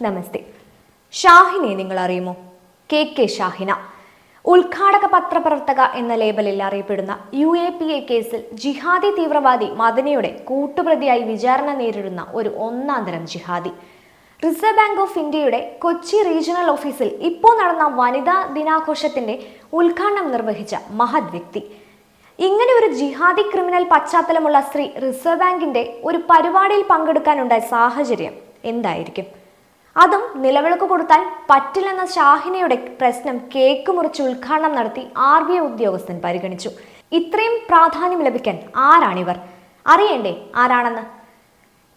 നമസ്തേ. ഷാഹിനെ നിങ്ങൾ അറിയുമോ? കെ ഷാഹിന. ഉദ്ഘാടക പത്രപ്രവർത്തക എന്ന ലേബലിൽ അറിയപ്പെടുന്ന UAPA കേസിൽ ജിഹാദി തീവ്രവാദി മദനിയുടെ കൂട്ടുപ്രതിയായി വിചാരണ നേരിടുന്ന ഒരു ഒന്നാന്തരം ജിഹാദി. റിസർവ് ബാങ്ക് ഓഫ് ഇന്ത്യയുടെ കൊച്ചി റീജിയണൽ ഓഫീസിൽ ഇപ്പോൾ നടന്ന വനിതാ ദിനാഘോഷത്തിന്റെ ഉദ്ഘാടനം നിർവഹിച്ച മഹത് വ്യക്തി. ഇങ്ങനെ ഒരു ജിഹാദി ക്രിമിനൽ പശ്ചാത്തലമുള്ള സ്ത്രീ റിസർവ് ബാങ്കിന്റെ ഒരു പരിപാടിയിൽ പങ്കെടുക്കാനുണ്ടായ സാഹചര്യം എന്തായിരിക്കും? അതും നിലവിളക്ക് കൊടുത്താൽ പറ്റില്ലെന്ന ഷാഹിനയുടെ പ്രശ്നം കേക്ക് മുറിച്ച് ഉദ്ഘാടനം നടത്തി RBI ഉദ്യോഗസ്ഥൻ പരിഗണിച്ചു. ഇത്രയും പ്രാധാന്യം ലഭിക്കാൻ ആരാണിവർ? അറിയണ്ടേ ആരാണെന്ന്?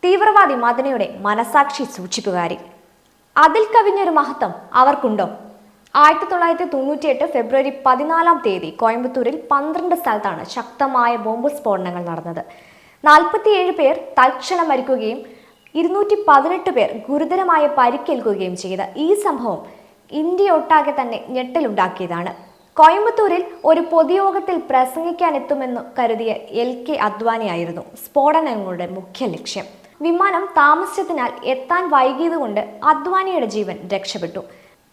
തീവ്രവാദി മദനിയുടെ മനസാക്ഷി സൂക്ഷിപ്പുകാരി. അതിൽ കവിഞ്ഞൊരു മഹത്വം അവർക്കുണ്ടോ? 1998 ഫെബ്രുവരി 14 കോയമ്പത്തൂരിൽ 12 സ്ഥലത്താണ് ശക്തമായ ബോംബ് സ്ഫോടനങ്ങൾ നടന്നത്. 47 പേർ തൽക്ഷണം മരിക്കുകയും 218 പേർ ഗുരുതരമായ പരിക്കേൽക്കുകയും ചെയ്ത ഈ സംഭവം ഇന്ത്യയൊട്ടാകെ തന്നെ ഞെട്ടലുണ്ടാക്കിയതാണ്. കോയമ്പത്തൂരിൽ ഒരു പൊതുയോഗത്തിൽ പ്രസംഗിക്കാനെത്തുമെന്ന് കരുതിയ LK അദ്വാനിയായിരുന്നു സ്ഫോടനങ്ങളുടെ മുഖ്യ ലക്ഷ്യം. വിമാനം താമസിച്ചതിനാൽ എത്താൻ വൈകിയതുകൊണ്ട് അദ്വാനിയുടെ ജീവൻ രക്ഷപ്പെട്ടു.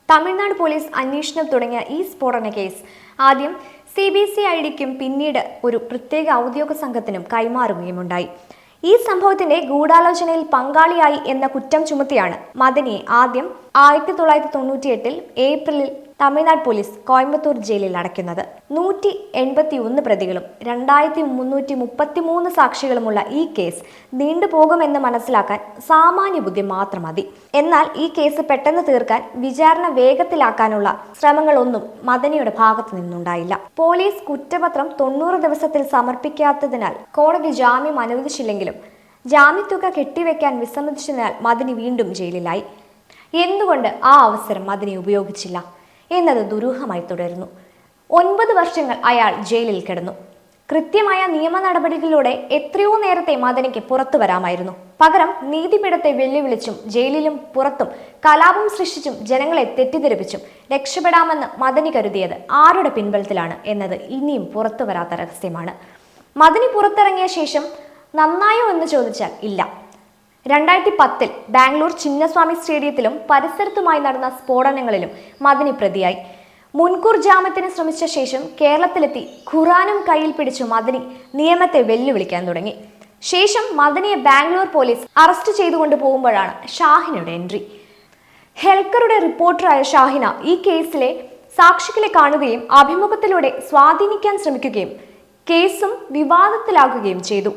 തമിഴ്നാട് പോലീസ് അന്വേഷണം തുടങ്ങിയ ഈ സ്ഫോടന കേസ് ആദ്യം CBCIDക്കും പിന്നീട് ഒരു പ്രത്യേക ഔദ്യോഗിക സംഘത്തിനും കൈമാറുകയുമുണ്ടായി. ഈ സംഭവത്തിന്റെ ഗൂഢാലോചനയിൽ പങ്കാളിയായി എന്ന കുറ്റം ചുമത്തിയാണ് മദനിയെ ആദ്യം 1998 ഏപ്രിലിൽ തമിഴ്നാട് പോലീസ് കോയമ്പത്തൂർ ജയിലിൽ അടയ്ക്കുന്നത്. 181 പ്രതികളും 2333 സാക്ഷികളുമുള്ള ഈ കേസ് നീണ്ടുപോകുമെന്ന് മനസ്സിലാക്കാൻ സാമാന്യ ബുദ്ധി മാത്രം മതി. എന്നാൽ ഈ കേസ് പെട്ടെന്ന് തീർക്കാൻ വിചാരണ വേഗത്തിലാക്കാനുള്ള ശ്രമങ്ങളൊന്നും മദനിയുടെ ഭാഗത്തു നിന്നുണ്ടായില്ല. പോലീസ് കുറ്റപത്രം 90 ദിവസത്തിൽ സമർപ്പിക്കാത്തതിനാൽ കോടതി ജാമ്യം അനുവദിച്ചില്ലെങ്കിലും ജാമ്യത്തുക കെട്ടിവെക്കാൻ വിസമ്മതിച്ചതിനാൽ മദനി വീണ്ടും ജയിലിലായി. എന്തുകൊണ്ട് ആ അവസരം മദനി ഉപയോഗിച്ചില്ല എന്നത് ദുരൂഹമായി തുടരുന്നു. 9 വർഷങ്ങൾ അയാൾ ജയിലിൽ കിടന്നു. കൃത്യമായ നിയമ നടപടികളിലൂടെ എത്രയോ നേരത്തെ മദനിക്ക് പുറത്തു വരാമായിരുന്നു. പകരം നീതിപീഠത്തെ വെല്ലുവിളിച്ചും ജയിലിലും പുറത്തും കലാപം സൃഷ്ടിച്ചും ജനങ്ങളെ തെറ്റിദ്ധരിപ്പിച്ചും രക്ഷപ്പെടാമെന്ന് മദനി കരുതിയത് ആരുടെ പിൻബലത്തിലാണ് എന്നത് ഇനിയും പുറത്തു വരാത്ത രഹസ്യമാണ്. മദനി പുറത്തിറങ്ങിയ ശേഷം നന്നായോ എന്ന് ചോദിച്ചാൽ ഇല്ല. 2010 ബാംഗ്ലൂർ ചിന്നസ്വാമി സ്റ്റേഡിയത്തിലും പരിസരത്തുമായി നടന്ന സ്ഫോടനങ്ങളിലും മദനി പ്രതിയായി. മുൻകൂർ ജാമ്യത്തിന് ശ്രമിച്ച ശേഷം കേരളത്തിലെത്തി ഖുറാനും കയ്യിൽ പിടിച്ചു മദനി നിയമത്തെ വെല്ലുവിളിക്കാൻ തുടങ്ങി. ശേഷം മദനിയെ ബാംഗ്ലൂർ പോലീസ് അറസ്റ്റ് ചെയ്തുകൊണ്ട് പോകുമ്പോഴാണ് ഷാഹിനയുടെ എൻട്രി. ഹെൽക്കറുടെ റിപ്പോർട്ടറായ ഷാഹിന ഈ കേസിലെ സാക്ഷികളെ കാണുകയും അഭിമുഖത്തിലൂടെ സ്വാധീനിക്കാൻ ശ്രമിക്കുകയും കേസും വിവാദത്തിലാക്കുകയും ചെയ്തു.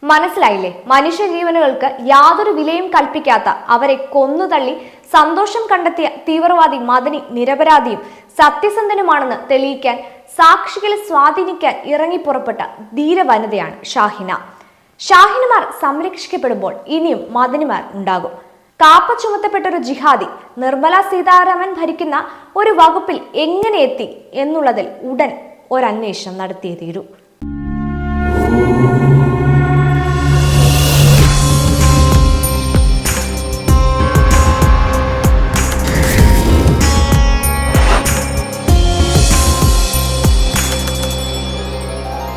മനസ്സിലായില്ലേ? മനുഷ്യജീവനുകൾക്ക് യാതൊരു വിലയും കൽപ്പിക്കാത്ത അവരെ കൊന്നുതള്ളി സന്തോഷം കണ്ടെത്തിയ തീവ്രവാദി മദനി നിരപരാധിയും സത്യസന്ധനുമാണെന്ന് തെളിയിക്കാൻ സാക്ഷികളെ സ്വാധീനിക്കാൻ ഇറങ്ങിപ്പുറപ്പെട്ട ധീരവനിതയാണ് ഷാഹിന. ഷാഹിനമാർ സംരക്ഷിക്കപ്പെടുമ്പോൾ ഇനിയും മദനിമാർ ഉണ്ടാകും. കാപ്പ ചുമത്തപ്പെട്ട ഒരു ജിഹാദി നിർമ്മല സീതാരാമൻ ഭരിക്കുന്ന ഒരു വകുപ്പിൽ എങ്ങനെ എത്തി എന്നുള്ളതിൽ ഉടൻ ഒരന്വേഷണം നടത്തിയേ തീരൂ.